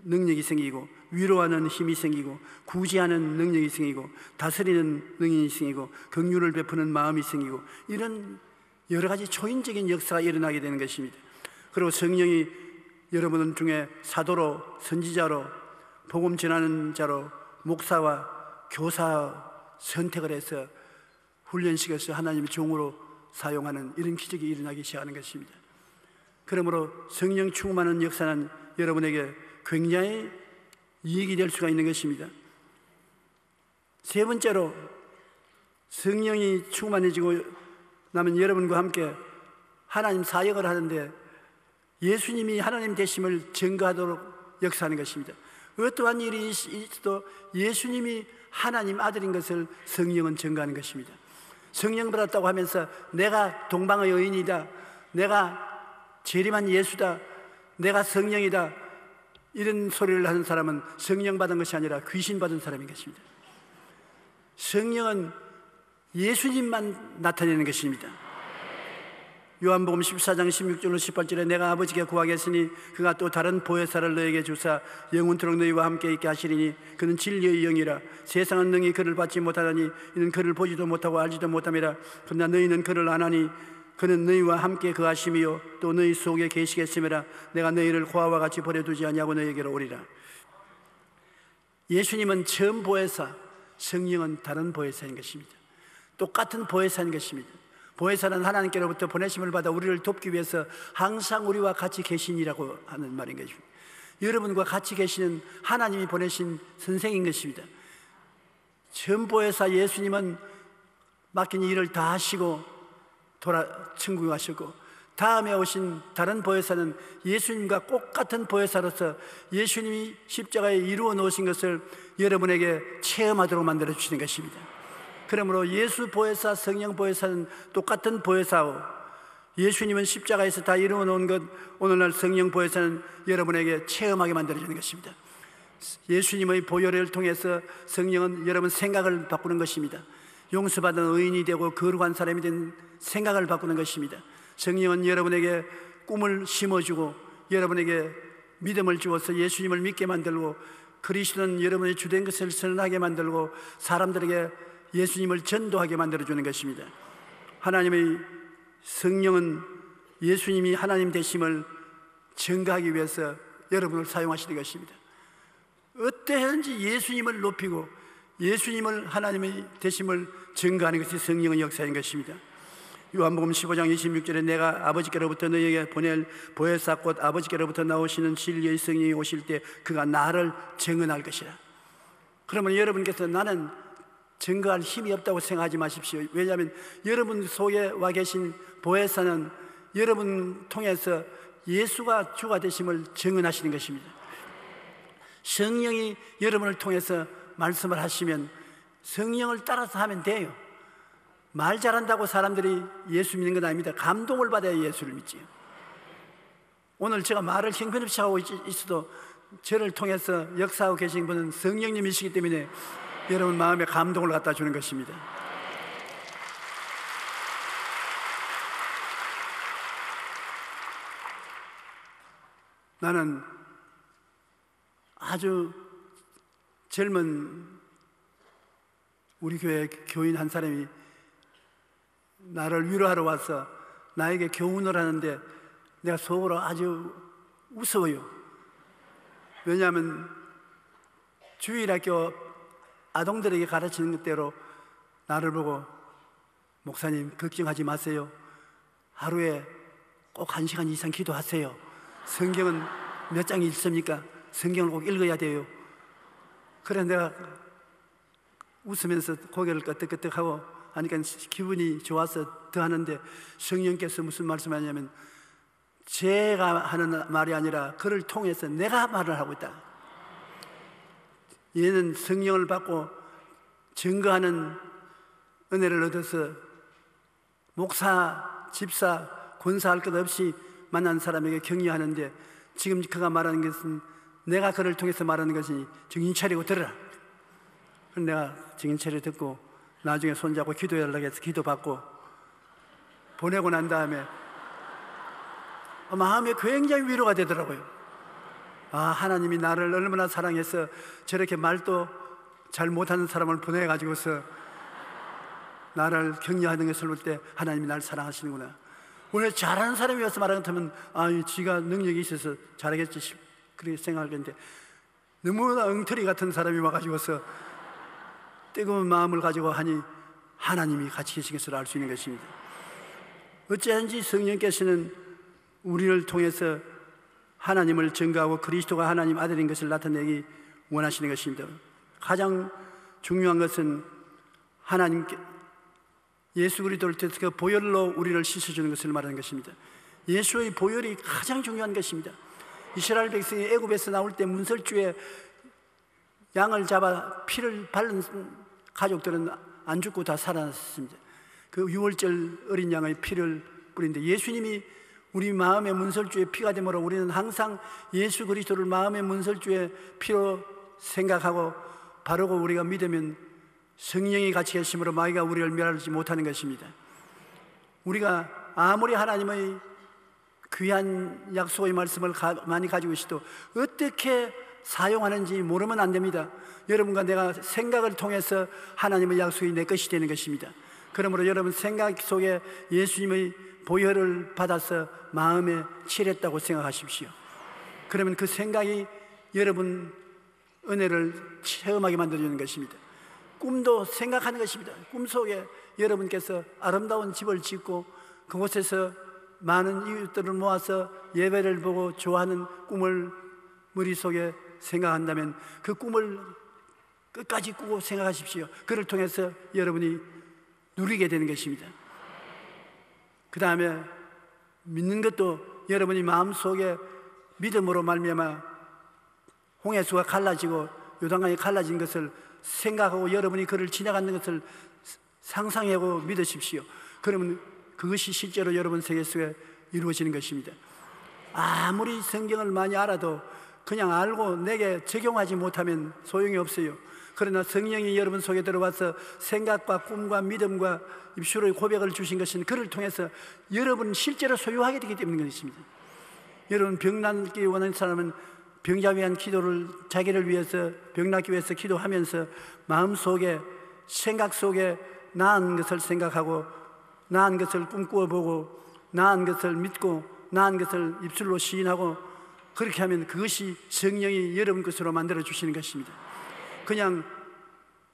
능력이 생기고, 위로하는 힘이 생기고, 구제하는 능력이 생기고, 다스리는 능력이 생기고, 긍휼을 베푸는 마음이 생기고, 이런 여러 가지 초인적인 역사가 일어나게 되는 것입니다. 그리고 성령이 여러분 중에 사도로, 선지자로, 복음 전하는 자로, 목사와 교사 선택을 해서 훈련시켜서 하나님의 종으로 사용하는 이런 기적이 일어나기 시작하는 것입니다. 그러므로 성령 충만한 역사는 여러분에게 굉장히 이익이 될 수가 있는 것입니다. 세 번째로, 성령이 충만해지고 나면 여러분과 함께 하나님 사역을 하는데 예수님이 하나님 되심을 증거하도록 역사하는 것입니다. 어떠한 일이 있어도 예수님이 하나님 아들인 것을 성령은 증거하는 것입니다. 성령 받았다고 하면서 내가 동방의 여인이다, 내가 재림한 예수다, 내가 성령이다, 이런 소리를 하는 사람은 성령 받은 것이 아니라 귀신 받은 사람인 것입니다. 성령은 예수님만 나타내는 것입니다. 요한복음 14장 16절로 18절에 내가 아버지께 구하겠으니 그가 또 다른 보혜사를 너에게 주사 영원토록 너희와 함께 있게 하시리니 그는 진리의 영이라. 세상은 능히 그를 받지 못하다니 이는 그를 보지도 못하고 알지도 못함이라. 그러나 너희는 그를 아나니 그는 너희와 함께 거하심이요 또 너희 속에 계시겠음이라. 내가 너희를 고아와 같이 버려두지 아니하고 너희에게로 오리라. 예수님은 처음 보혜사, 성령은 다른 보혜사인 것입니다. 똑같은 보혜사인 것입니다. 보혜사는 하나님께로부터 보내심을 받아 우리를 돕기 위해서 항상 우리와 같이 계신이라고 하는 말인 것입니다. 여러분과 같이 계시는 하나님이 보내신 선생인 것입니다. 처음 보혜사 예수님은 맡긴 일을 다 하시고 천국에 가셨고, 다음에 오신 다른 보혜사는 예수님과 똑같은 보혜사로서 예수님이 십자가에 이루어 놓으신 것을 여러분에게 체험하도록 만들어 주시는 것입니다. 그러므로 예수 보혜사, 성령 보혜사는 똑같은 보혜사고, 예수님은 십자가에서 다 이루어 놓은 것, 오늘날 성령 보혜사는 여러분에게 체험하게 만들어주는 것입니다. 예수님의 보혈을 통해서 성령은 여러분 생각을 바꾸는 것입니다. 용서받은 의인이 되고 거룩한 사람이 된 생각을 바꾸는 것입니다. 성령은 여러분에게 꿈을 심어주고 여러분에게 믿음을 주어서 예수님을 믿게 만들고, 그리스도는 여러분의 주된 것을 선언하게 만들고 사람들에게 예수님을 전도하게 만들어주는 것입니다. 하나님의 성령은 예수님이 하나님 되심을 증거하기 위해서 여러분을 사용하시는 것입니다. 어떠한지 예수님을 높이고 예수님을 하나님의 되심을 증거하는 것이 성령의 역사인 것입니다. 요한복음 15장 26절에 내가 아버지께로부터 너희에게 보낼 보혜사 곧 아버지께로부터 나오시는 진리의 성령이 오실 때 그가 나를 증언할 것이라. 그러면 여러분께서 나는 증거할 힘이 없다고 생각하지 마십시오. 왜냐하면 여러분 속에 와 계신 보혜사는 여러분 통해서 예수가 주가 되심을 증언하시는 것입니다. 성령이 여러분을 통해서 말씀을 하시면 성령을 따라서 하면 돼요. 말 잘한다고 사람들이 예수 믿는 건 아닙니다. 감동을 받아야 예수를 믿지요. 오늘 제가 말을 형편없이 하고 있어도 저를 통해서 역사하고 계신 분은 성령님이시기 때문에 여러분 마음에 감동을 갖다 주는 것입니다. 나는 아주 젊은 우리 교회 교인 한 사람이 나를 위로하러 와서 나에게 교훈을 하는데 내가 속으로 아주 무서워요. 왜냐하면 주일학교 아동들에게 가르치는 것대로 나를 보고 목사님 걱정하지 마세요. 하루에 꼭 1시간 이상 기도하세요. 성경은 몇 장이 있습니까? 성경을 꼭 읽어야 돼요. 그래 내가 웃으면서 고개를 끄덕끄덕하고 하니까 기분이 좋아서 더 하는데 성령께서 무슨 말씀하냐면 제가 하는 말이 아니라 그를 통해서 내가 말을 하고 있다. 얘는 성령을 받고 증거하는 은혜를 얻어서 목사, 집사, 권사할 것 없이 만난 사람에게 격려하는데 지금 그가 말하는 것은 내가 그를 통해서 말하는 것이 정신 차리고 들으라. 내가 정신 차려 듣고 나중에 손잡고 기도해달라고 해서 기도받고 보내고 난 다음에 마음이 굉장히 위로가 되더라고요. 하나님이 나를 얼마나 사랑해서 저렇게 말도 잘 못하는 사람을 보내가지고서 나를 격려하는 것을 볼 때 하나님이 나를 사랑하시는구나. 원래 잘하는 사람이 와서 말하는 것 같으면 지가 능력이 있어서 잘하겠지 그렇게 생각할 건데, 너무나 엉터리 같은 사람이 와가지고서 뜨거운 마음을 가지고 하니 하나님이 같이 계신 것을 알 수 있는 것입니다. 어찌하든지 성령께서는 우리를 통해서 하나님을 증거하고 그리스도가 하나님 아들인 것을 나타내기 원하시는 것입니다. 가장 중요한 것은 하나님께 예수 그리스도를 통해서 그 보혈로 우리를 씻어주는 것을 말하는 것입니다. 예수의 보혈이 가장 중요한 것입니다. 이스라엘 백성이 애굽에서 나올 때 문설주에 양을 잡아 피를 바른 가족들은 안 죽고 다 살아났습니다. 그 6월절 어린 양의 피를 뿌리는데, 예수님이 우리 마음의 문설주에 피가 되므로 우리는 항상 예수 그리스도를 마음의 문설주에 피로 생각하고 바르고 우리가 믿으면 성령이 같이 계심으로 마귀가 우리를 멸하지 못하는 것입니다. 우리가 아무리 하나님의 귀한 약속의 말씀을 많이 가지고 있어도 어떻게 사용하는지 모르면 안 됩니다. 여러분과 내가 생각을 통해서 하나님의 약속이 내 것이 되는 것입니다. 그러므로 여러분 생각 속에 예수님의 보혈을 받아서 마음에 칠했다고 생각하십시오. 그러면 그 생각이 여러분 은혜를 체험하게 만들어주는 것입니다. 꿈도 생각하는 것입니다. 꿈속에 여러분께서 아름다운 집을 짓고 그곳에서 많은 이웃들을 모아서 예배를 보고 좋아하는 꿈을 머릿속에 생각한다면 그 꿈을 끝까지 꾸고 생각하십시오. 그를 통해서 여러분이 누리게 되는 것입니다. 그 다음에 믿는 것도 여러분이 마음속에 믿음으로 말미암아 홍해수가 갈라지고 요단강이 갈라진 것을 생각하고 여러분이 그를 지나가는 것을 상상하고 믿으십시오. 그러면 그것이 실제로 여러분 세계 속에 이루어지는 것입니다. 아무리 성경을 많이 알아도 그냥 알고 내게 적용하지 못하면 소용이 없어요. 그러나 성령이 여러분 속에 들어와서 생각과 꿈과 믿음과 입술의 고백을 주신 것은 그를 통해서 여러분 실제로 소유하게 되기 때문인 것입니다. 여러분 병 낫기 원하는 사람은 병자 위한 기도를 자기를 위해서 병 낫기 위해서 기도하면서 마음속에 생각 속에 나은 것을 생각하고 나은 것을 꿈꾸어 보고 나은 것을 믿고 나은 것을 입술로 시인하고 그렇게 하면 그것이 성령이 여러분 것으로 만들어 주시는 것입니다. 그냥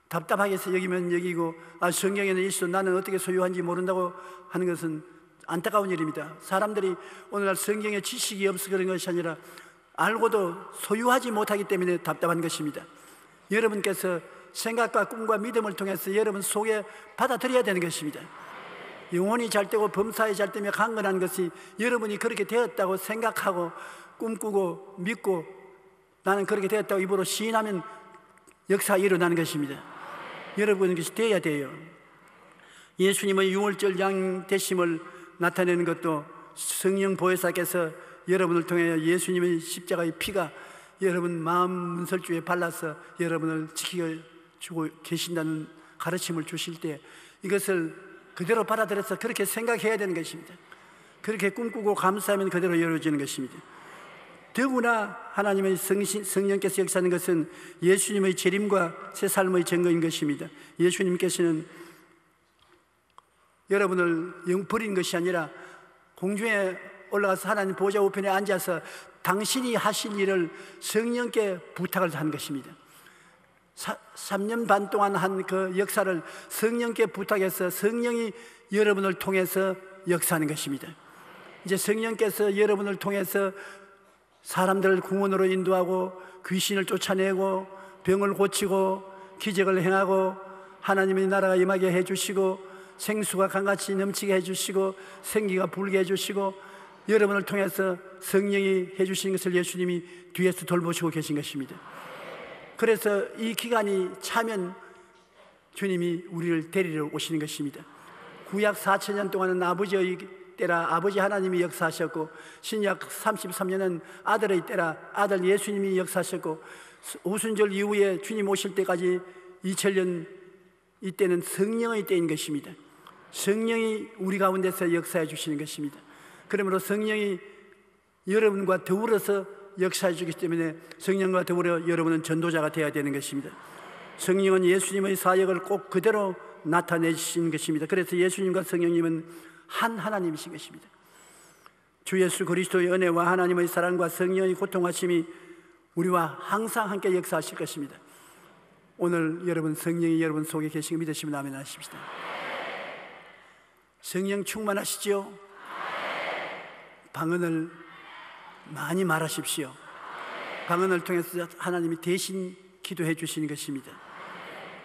답답하게 여기면 여기고 성경에는 있어 나는 어떻게 소유한지 모른다고 하는 것은 안타까운 일입니다. 사람들이 오늘날 성경에 지식이 없어 그런 것이 아니라 알고도 소유하지 못하기 때문에 답답한 것입니다. 여러분께서 생각과 꿈과 믿음을 통해서 여러분 속에 받아들여야 되는 것입니다. 영혼이 잘 되고 범사에 잘 되며 강건한 것이 여러분이 그렇게 되었다고 생각하고 꿈꾸고 믿고 나는 그렇게 되었다고 입으로 시인하면 역사가 일어나는 것입니다. 여러분 것이 되어야 돼요. 예수님의 유월절 양 되심을 나타내는 것도 성령 보혜사께서 여러분을 통해 예수님의 십자가의 피가 여러분 마음 문설주에 발라서 여러분을 지켜주고 계신다는 가르침을 주실 때 이것을 그대로 받아들여서 그렇게 생각해야 되는 것입니다. 그렇게 꿈꾸고 감사하면 그대로 이루어지는 것입니다. 더구나 하나님의 성령께서 역사하는 것은 예수님의 재림과 새 삶의 증거인 것입니다. 예수님께서는 여러분을 버린 것이 아니라 공중에 올라가서 하나님 보좌 우편에 앉아서 당신이 하실 일을 성령께 부탁을 한 것입니다. 3년 반 동안 한 그 역사를 성령께 부탁해서 성령이 여러분을 통해서 역사하는 것입니다. 이제 성령께서 여러분을 통해서 사람들을 구원으로 인도하고 귀신을 쫓아내고 병을 고치고 기적을 행하고 하나님의 나라가 임하게 해주시고 생수가 강같이 넘치게 해주시고 생기가 불게 해주시고 여러분을 통해서 성령이 해주신 것을 예수님이 뒤에서 돌보시고 계신 것입니다. 그래서 이 기간이 차면 주님이 우리를 데리러 오시는 것입니다. 구약 4,000년 동안은 아버지의 때라 아버지 하나님이 역사하셨고, 신약 33년은 아들의 때라 아들 예수님이 역사하셨고, 오순절 이후에 주님 오실 때까지 2000년, 이때는 성령의 때인 것입니다. 성령이 우리 가운데서 역사해 주시는 것입니다. 그러므로 성령이 여러분과 더불어서 역사해 주기 때문에 성령과 더불어 여러분은 전도자가 되어야 되는 것입니다. 성령은 예수님의 사역을 꼭 그대로 나타내신 것입니다. 그래서 예수님과 성령님은 한 하나님이신 것입니다. 주 예수 그리스도의 은혜와 하나님의 사랑과 성령의 고통하심이 우리와 항상 함께 역사하실 것입니다. 오늘 여러분 성령이 여러분 속에 계시고 믿으시면 아멘 하십시다. 성령 충만하시죠? 방언을 많이 말하십시오. 방언을 통해서 하나님이 대신 기도해 주시는 것입니다.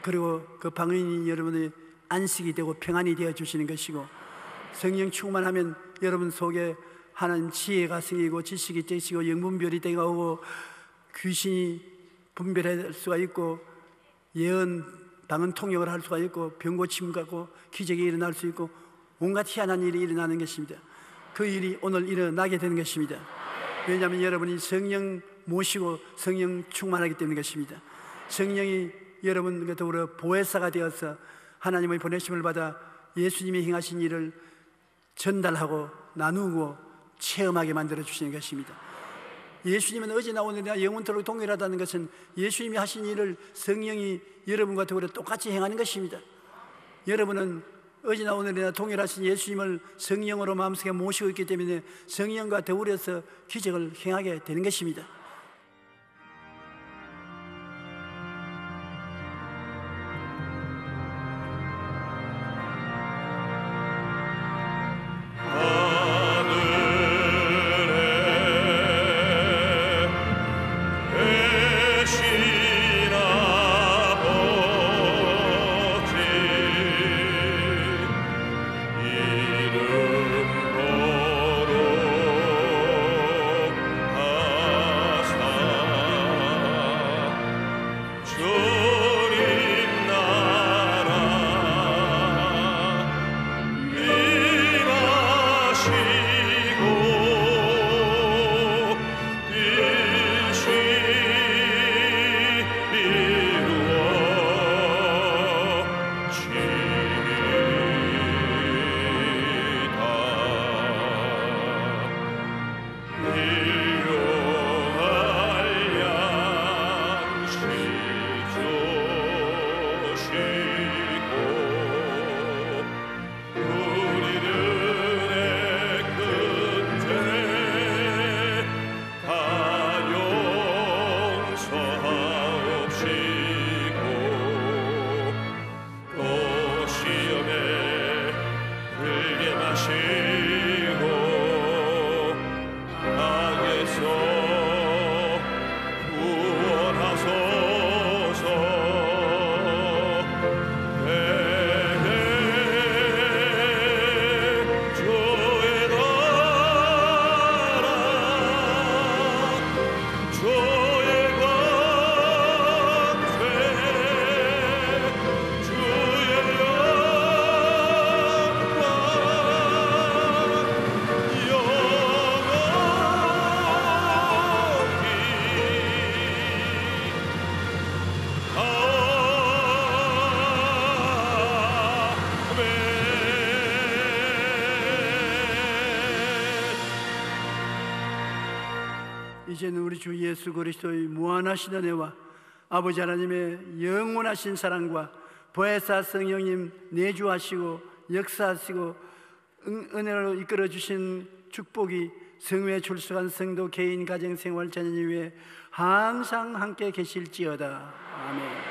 그리고 그 방언이 여러분의 안식이 되고 평안이 되어 주시는 것이고, 성령 충만하면 여러분 속에 하나님 지혜가 생기고 지식이 되시고 영분별이 되고 귀신이 분별할 수가 있고 예언 방언 통역을 할 수가 있고 병고침 갖고 기적이 일어날 수 있고 온갖 희한한 일이 일어나는 것입니다. 그 일이 오늘 일어나게 되는 것입니다. 왜냐하면 여러분이 성령 모시고 성령 충만하기 때문인 것입니다. 성령이 여러분과 더불어 보혜사가 되어서 하나님의 보내심을 받아 예수님이 행하신 일을 전달하고 나누고 체험하게 만들어 주시는 것입니다. 예수님은 어제나 오늘이나 영원토록 동일하다는 것은 예수님이 하신 일을 성령이 여러분과 더불어 똑같이 행하는 것입니다. 여러분은 어제나 오늘이나 동일하신 예수님을 성령으로 마음속에 모시고 있기 때문에 성령과 더불어서 기적을 행하게 되는 것입니다. 이제는 우리 주 예수 그리스도의 무한하신 은혜와 아버지 하나님의 영원하신 사랑과 보혜사 성령님 내주하시고 역사하시고 은혜로 이끌어 주신 축복이 성회에 출석한 성도 개인 가정 생활 자녀님 위에 항상 함께 계실지어다. 아멘.